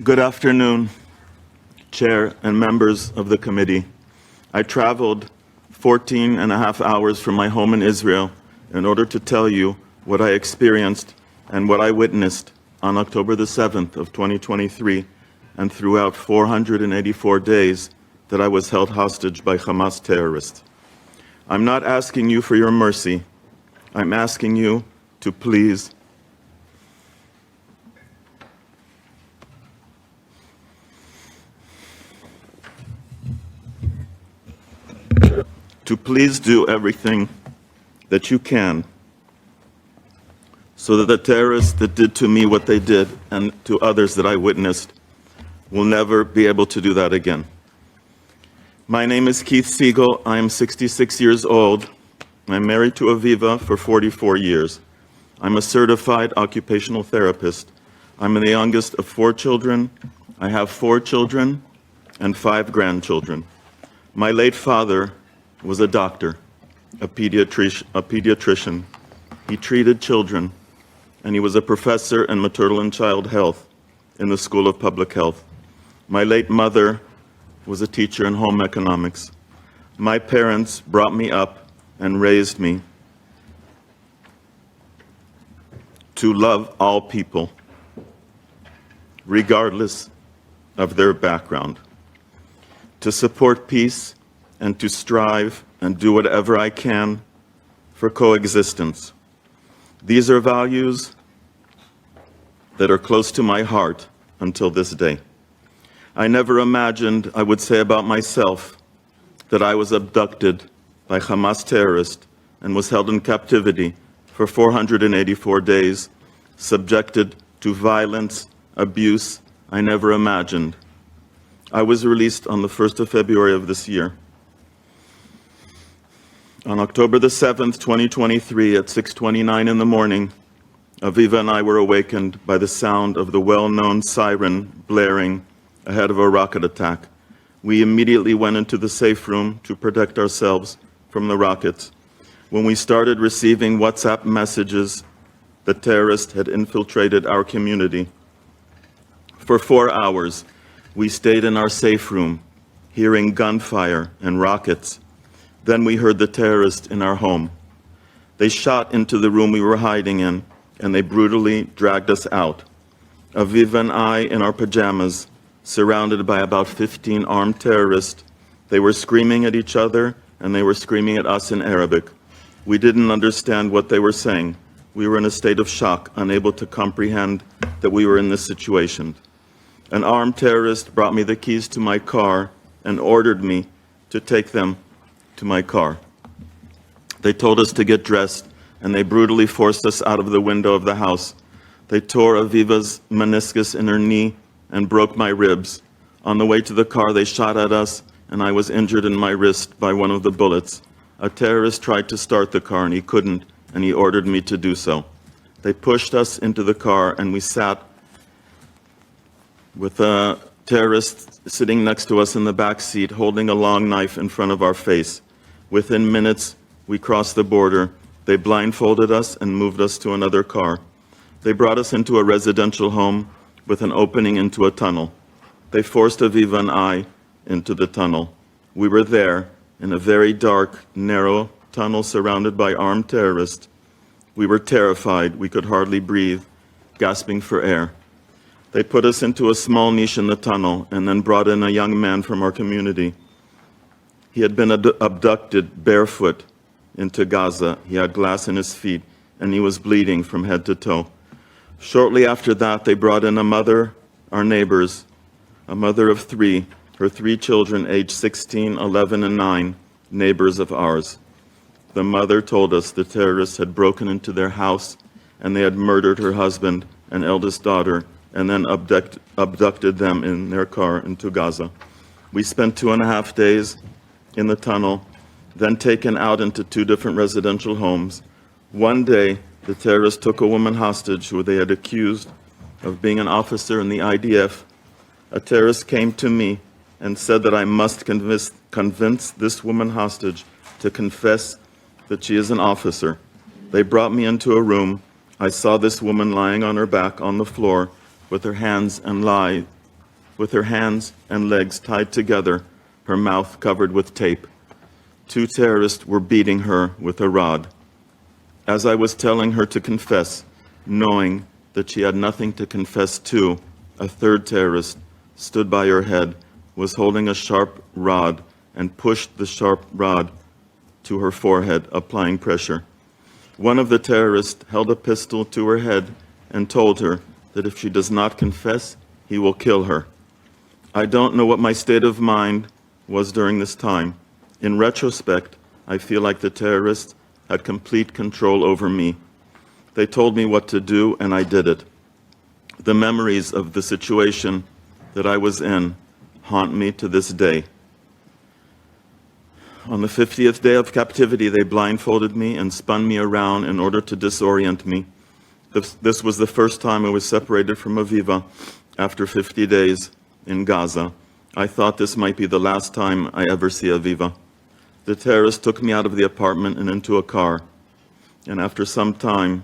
Good afternoon, Chair and members of the committee. I traveled 14 and a half hours from my home in Israel in order to tell you what I experienced and what I witnessed on October the 7th of 2023 and throughout 484 days that I was held hostage by Hamas terrorists. I'm not asking you for your mercy. I'm asking you to please do everything that you can so that the terrorists that did to me what they did and to others that I witnessed will never be able to do that again. My name is Keith Siegel. I am 66 years old. I'm married to Aviva for 44 years. I'm a certified occupational therapist. I'm the youngest of 4 children. I have 4 children and 5 grandchildren. My late father was a doctor, a pediatrician. He treated children, and he was a professor in maternal and child health in the School of Public Health. My late mother was a teacher in home economics. My parents brought me up and raised me to love all people, regardless of their background, to support peace and to strive and do whatever I can for coexistence. These are values that are close to my heart until this day. I never imagined I would say about myself that I was abducted by Hamas terrorists and was held in captivity for 484 days, subjected to violence, abuse I never imagined. I was released on the 1st of February of this year. On October the 7th, 2023, at 6:29 in the morning, Aviva and I were awakened by the sound of the well-known siren blaring ahead of a rocket attack. We immediately went into the safe room to protect ourselves from the rockets. When we started receiving WhatsApp messages, the terrorists had infiltrated our community. For 4 hours, we stayed in our safe room, hearing gunfire and rockets. Then we heard the terrorists in our home. They shot into the room we were hiding in, and they brutally dragged us out. Aviva and I, in our pajamas, surrounded by about 15 armed terrorists. They were screaming at each other, and they were screaming at us in Arabic. We didn't understand what they were saying. We were in a state of shock, unable to comprehend that we were in this situation. An armed terrorist brought me the keys to my car and ordered me to take them to my car. They told us to get dressed, and they brutally forced us out of the window of the house. They tore Aviva's meniscus in her knee and broke my ribs. On the way to the car, they shot at us, and I was injured in my wrist by one of the bullets. A terrorist tried to start the car, and he couldn't, and he ordered me to do so. They pushed us into the car, and we sat with a terrorist sitting next to us in the back seat, holding a long knife in front of our face. Within minutes, we crossed the border. They blindfolded us and moved us to another car. They brought us into a residential home with an opening into a tunnel. They forced Aviva and I into the tunnel. We were there in a very dark, narrow tunnel surrounded by armed terrorists. We were terrified. We could hardly breathe, gasping for air. They put us into a small niche in the tunnel and then brought in a young man from our community. He had been abducted barefoot into Gaza. He had glass in his feet, and he was bleeding from head to toe. Shortly after that, they brought in a mother, our neighbors, a mother of 3, her 3 children aged 16, 11, and 9, neighbors of ours. The mother told us the terrorists had broken into their house, and they had murdered her husband and eldest daughter, and then abducted them in their car into Gaza. We spent 2.5 days in the tunnel, then taken out into 2 different residential homes. One day, the terrorists took a woman hostage who they had accused of being an officer in the IDF. A terrorist came to me and said that I must convince this woman hostage to confess that she is an officer. They brought me into a room. I saw this woman lying on her back on the floor with her hands and with her hands and legs tied together, her mouth covered with tape. 2 terrorists were beating her with a rod. As I was telling her to confess, knowing that she had nothing to confess to, a 3rd terrorist stood by her head, was holding a sharp rod, and pushed the sharp rod to her forehead, applying pressure. One of the terrorists held a pistol to her head and told her that if she does not confess, he will kill her. I don't know what my state of mind was during this time. In retrospect, I feel like the terrorists had complete control over me. They told me what to do, and I did it. The memories of the situation that I was in haunt me to this day. On the 50th day of captivity, they blindfolded me and spun me around in order to disorient me. This was the first time I was separated from Aviva after 50 days in Gaza. I thought this might be the last time I ever see Aviva. The terrorists took me out of the apartment and into a car, and after some time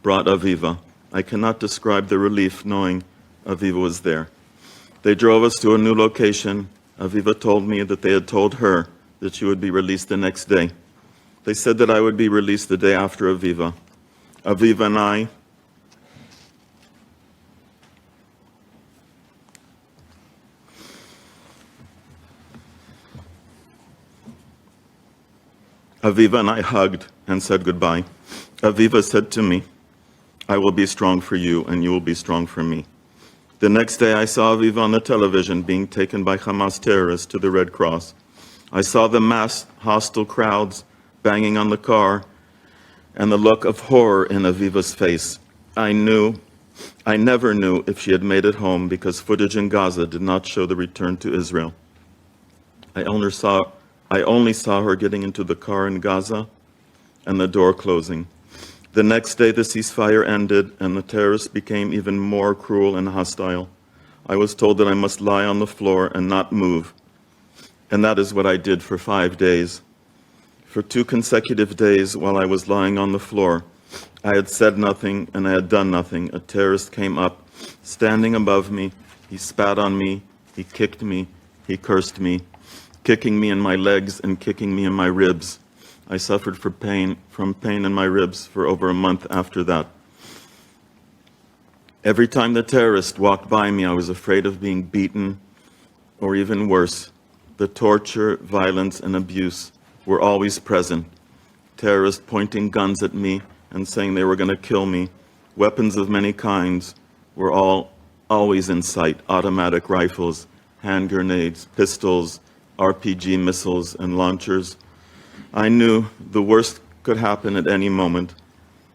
brought Aviva. I cannot describe the relief knowing Aviva was there. They drove us to a new location. Aviva told me that they had told her that she would be released the next day. They said that I would be released the day after Aviva. Aviva and I hugged and said goodbye. Aviva said to me, "I will be strong for you and you will be strong for me." The next day I saw Aviva on the television being taken by Hamas terrorists to the Red Cross. I saw the mass hostile crowds banging on the car and the look of horror in Aviva's face. I never knew if she had made it home because footage in Gaza did not show the return to Israel. I only saw her getting into the car in Gaza and the door closing. The next day the ceasefire ended and the terrorists became even more cruel and hostile. I was told that I must lie on the floor and not move. And that is what I did for 5 days. For 2 consecutive days while I was lying on the floor, I had said nothing and I had done nothing. A terrorist came up, standing above me. He spat on me, he kicked me, he cursed me, kicking me in my legs and kicking me in my ribs. I suffered from pain in my ribs for over a month after that. Every time the terrorist walked by me, I was afraid of being beaten, or even worse. The torture, violence, and abuse were always present. Terrorists pointing guns at me and saying they were going to kill me. Weapons of many kinds were always in sight. Automatic rifles, hand grenades, pistols, RPG missiles, and launchers. I knew the worst could happen at any moment.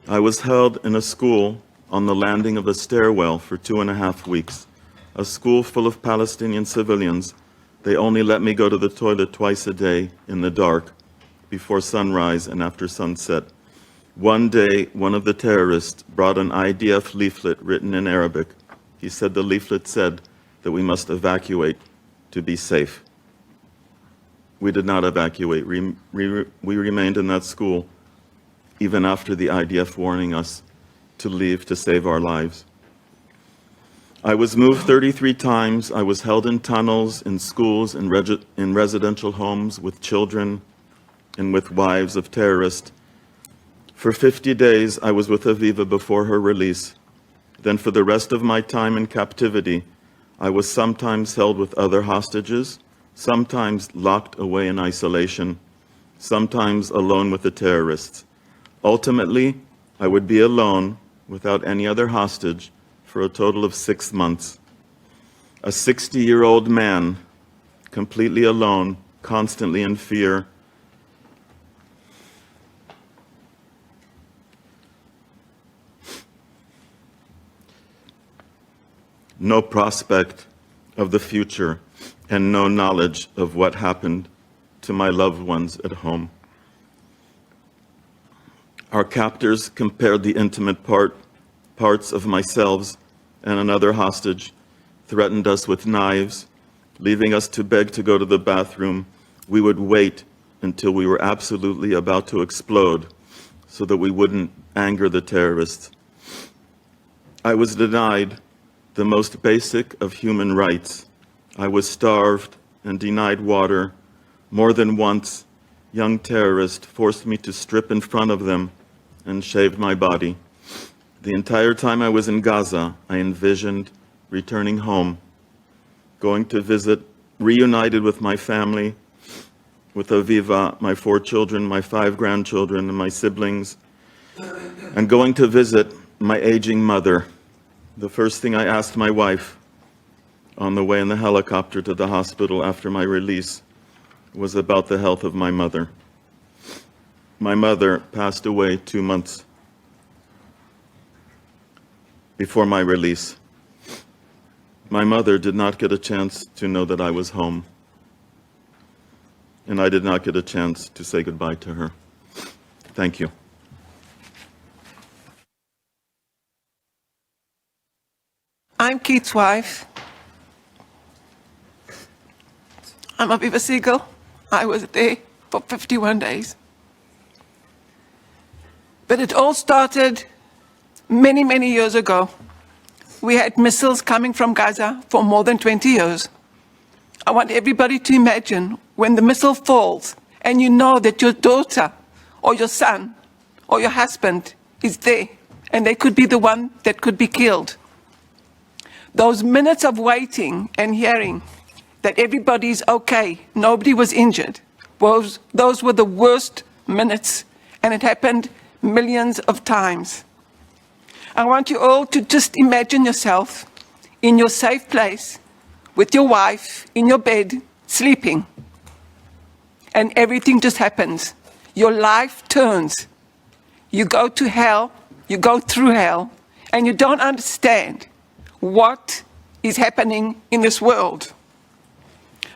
I was held in a school on the landing of a stairwell for 2.5 weeks. A school full of Palestinian civilians. They only let me go to the toilet twice a day in the dark, before sunrise and after sunset. One day, one of the terrorists brought an IDF leaflet written in Arabic. He said the leaflet said that we must evacuate to be safe. We did not evacuate. We remained in that school even after the IDF warning us to leave to save our lives. I was moved 33 times. I was held in tunnels, in schools, in residential homes with children and with wives of terrorists. For 50 days, I was with Aviva before her release. Then for the rest of my time in captivity, I was sometimes held with other hostages, sometimes locked away in isolation, sometimes alone with the terrorists. Ultimately, I would be alone without any other hostage for a total of 6 months. A 60-year-old man, completely alone, constantly in fear. No prospect of the future and no knowledge of what happened to my loved ones at home. Our captors compared the intimate parts of myself and another hostage, threatened us with knives, leaving us to beg to go to the bathroom. We would wait until we were absolutely about to explode so that we wouldn't anger the terrorists. I was denied the most basic of human rights. I was starved and denied water. More than once, young terrorists forced me to strip in front of them and shaved my body. The entire time I was in Gaza, I envisioned returning home, going to visit, reunited with my family, with Aviva, my 4 children, my 5 grandchildren, and my siblings, and going to visit my aging mother. The first thing I asked my wife on the way in the helicopter to the hospital after my release was about the health of my mother. My mother passed away 2 months before my release. My mother did not get a chance to know that I was home, and I did not get a chance to say goodbye to her. Thank you. I'm Keith's wife. I'm Aviva Siegel. I was there for 51 days. But it all started many, many years ago. We had missiles coming from Gaza for more than 20 years. I want everybody to imagine when the missile falls and you know that your daughter or your son or your husband is there and they could be the one that could be killed. Those minutes of waiting and hearing that everybody's okay, nobody was injured, those were the worst minutes, and it happened millions of times. I want you all to just imagine yourself in your safe place with your wife in your bed, sleeping, and everything just happens. Your life turns. You go to hell, you go through hell, and you don't understand what is happening in this world.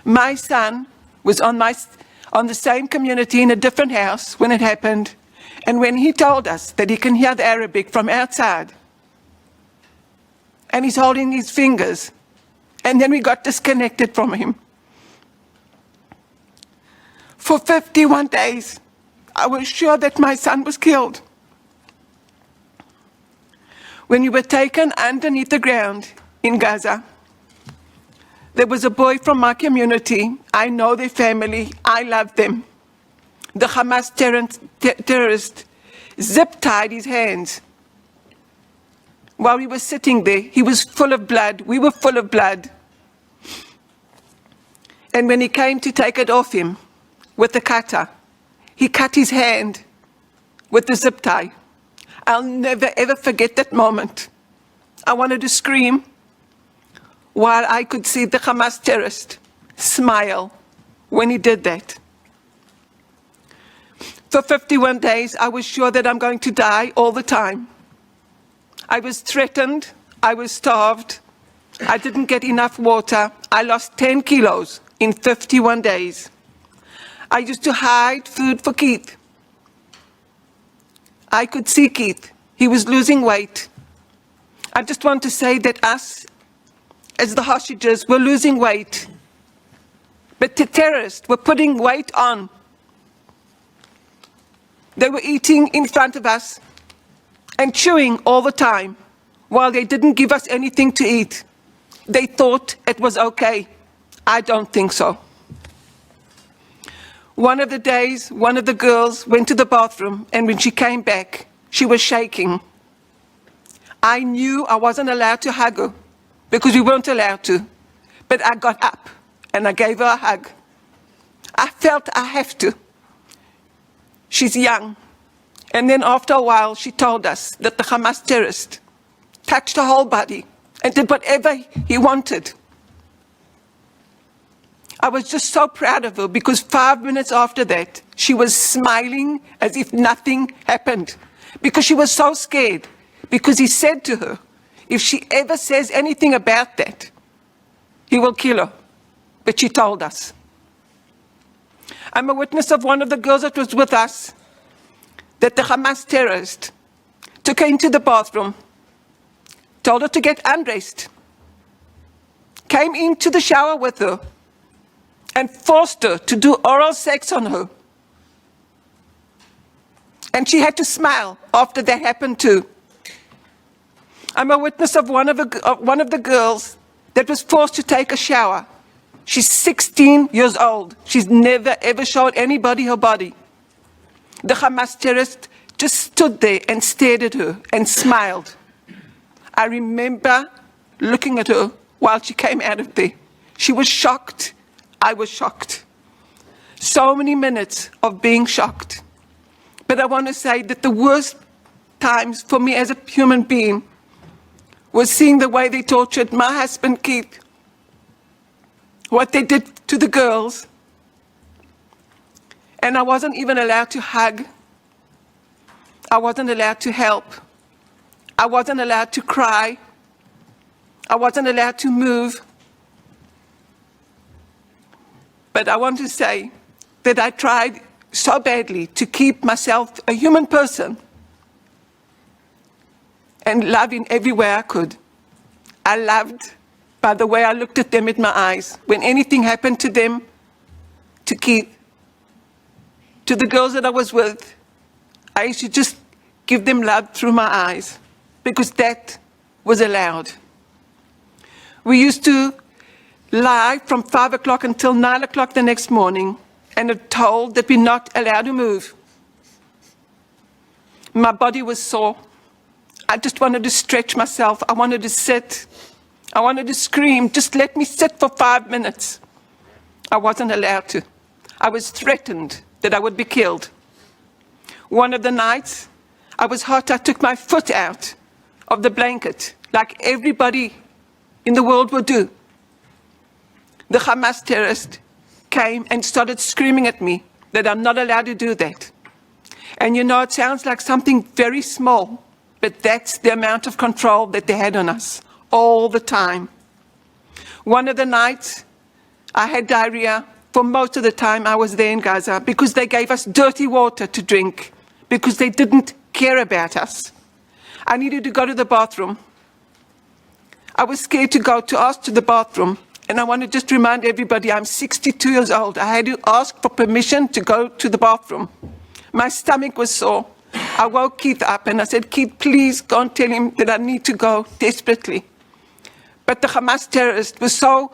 My son was on the same community in a different house when it happened, and when he told us that he can hear the Arabic from outside, and he's holding his fingers, and then we got disconnected from him. For 51 days, I was sure that my son was killed. When we were taken underneath the ground in Gaza, there was a boy from my community. I know their family. I love them. The Hamas terrorist zip-tied his hands. While we were sitting there, he was full of blood. We were full of blood. And when he came to take it off him with the cutter, he cut his hand with the zip tie. I'll never, ever forget that moment. I wanted to scream while I could see the Hamas terrorist smile when he did that. For 51 days, I was sure that I'm going to die all the time. I was threatened. I was starved. I didn't get enough water. I lost 10 kilos in 51 days. I used to hide food for Keith. I could see Keith. He was losing weight. I just want to say that us, as the hostages, were losing weight. But the terrorists were putting weight on. They were eating in front of us and chewing all the time while they didn't give us anything to eat. They thought it was okay. I don't think so. One of the days, one of the girls went to the bathroom, and when she came back, she was shaking. I knew I wasn't allowed to hug her because we weren't allowed to, but I got up and I gave her a hug. I felt I have to. She's young. And then after a while, she told us that the Hamas terrorist touched her whole body and did whatever he wanted. I was just so proud of her because 5 minutes after that, she was smiling as if nothing happened because she was so scared, because he said to her, if she ever says anything about that, he will kill her. But she told us. I'm a witness of one of the girls that was with us, that the Hamas terrorist took her into the bathroom, told her to get undressed, came into the shower with her, and forced her to do oral sex on her. And she had to smile after that happened too. I'm a witness of one of the girls that was forced to take a shower. She's 16 years old. She's never, ever showed anybody her body. The Hamas terrorist just stood there and stared at her and smiled. I remember looking at her while she came out of there. She was shocked. I was shocked. So many minutes of being shocked. But I want to say that the worst times for me as a human being was seeing the way they tortured my husband, Keith, what they did to the girls, and I wasn't even allowed to hug. I wasn't allowed to help. I wasn't allowed to cry. I wasn't allowed to move. But I want to say that I tried so badly to keep myself a human person and love in every way I could. I loved by the way I looked at them in my eyes. When anything happened to them, to Keith, to the girls that I was with, I used to just give them love through my eyes because that was allowed. We used to lie from 5 o'clock until 9 o'clock the next morning and are told that we're not allowed to move. My body was sore. I just wanted to stretch myself. I wanted to sit. I wanted to scream, just let me sit for 5 minutes. I wasn't allowed to. I was threatened that I would be killed. One of the nights, I was hot. I took my foot out of the blanket, like everybody in the world would do. The Hamas terrorist came and started screaming at me that I'm not allowed to do that. And you know, it sounds like something very small, but that's the amount of control that they had on us all the time. One of the nights, I had diarrhea for most of the time I was there in Gaza because they gave us dirty water to drink, because they didn't care about us. I needed to go to the bathroom. I was scared to ask to the bathroom. And I want to just remind everybody, I'm 62 years old. I had to ask for permission to go to the bathroom. My stomach was sore. I woke Keith up and I said, Keith, please go and tell him that I need to go desperately. But the Hamas terrorist was so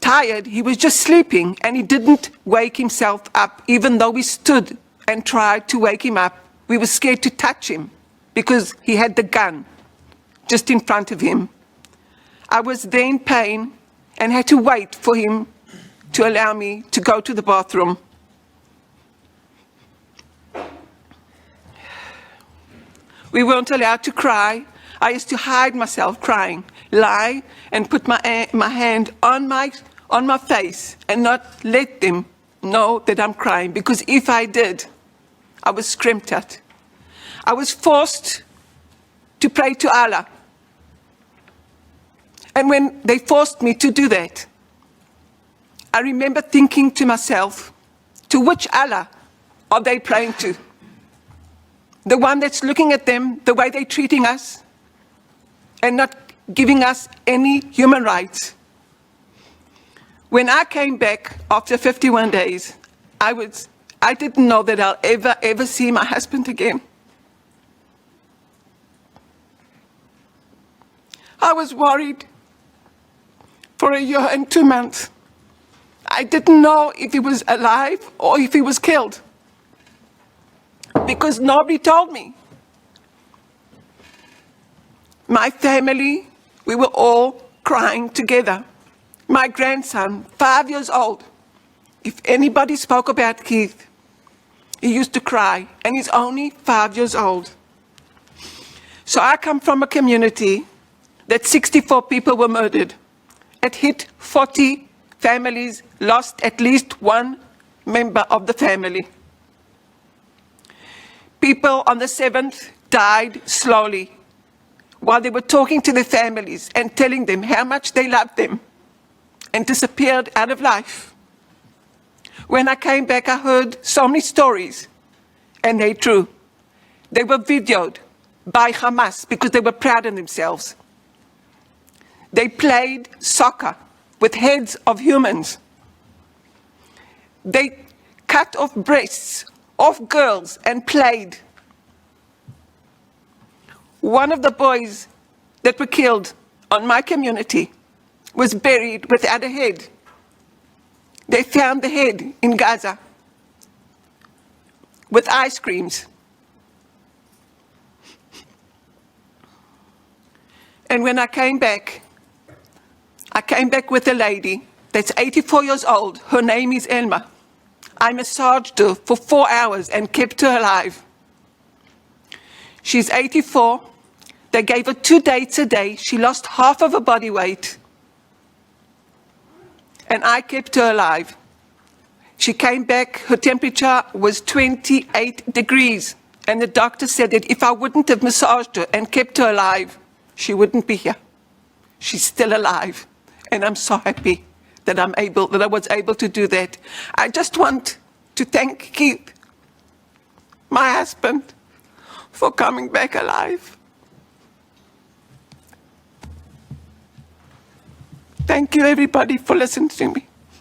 tired, he was just sleeping and he didn't wake himself up, even though we stood and tried to wake him up. We were scared to touch him because he had the gun just in front of him. I was there in pain and had to wait for him to allow me to go to the bathroom. We weren't allowed to cry. I used to hide myself crying, lie and put my hand on my face and not let them know that I'm crying, because if I did, I was screamed at. I was forced to pray to Allah. And when they forced me to do that, I remember thinking to myself, to which Allah are they praying to? The one that's looking at them the way they're treating us and not giving us any human rights. When I came back after 51 days, I didn't know that I'll ever see my husband again. I was worried for 1 year and 2 months. I didn't know if he was alive or if he was killed, because nobody told me. My family, we were all crying together. My grandson, 5 years old, if anybody spoke about Keith, he used to cry, and he's only 5 years old. So I come from a community that 64 people were murdered. It hit 40 families, lost at least one member of the family. People on the 7th died slowly while they were talking to their families and telling them how much they loved them, and disappeared out of life. When I came back, I heard so many stories, and they're true. They were videoed by Hamas because they were proud of themselves. They played soccer with heads of humans. They cut off breasts of girls and played. One of the boys that were killed on my community was buried without a head. They found the head in Gaza with ice creams. And when I came back with a lady that's 84 years old. Her name is Elma. I massaged her for 4 hours and kept her alive. She's 84. They gave her 2 dates a day. She lost half of her body weight. And I kept her alive. She came back, her temperature was 28 degrees. And the doctor said that if I wouldn't have massaged her and kept her alive, she wouldn't be here. She's still alive. And I'm so happy that I was able to do that. I just want to thank Keith, my husband, for coming back alive. Thank you, everybody, for listening to me.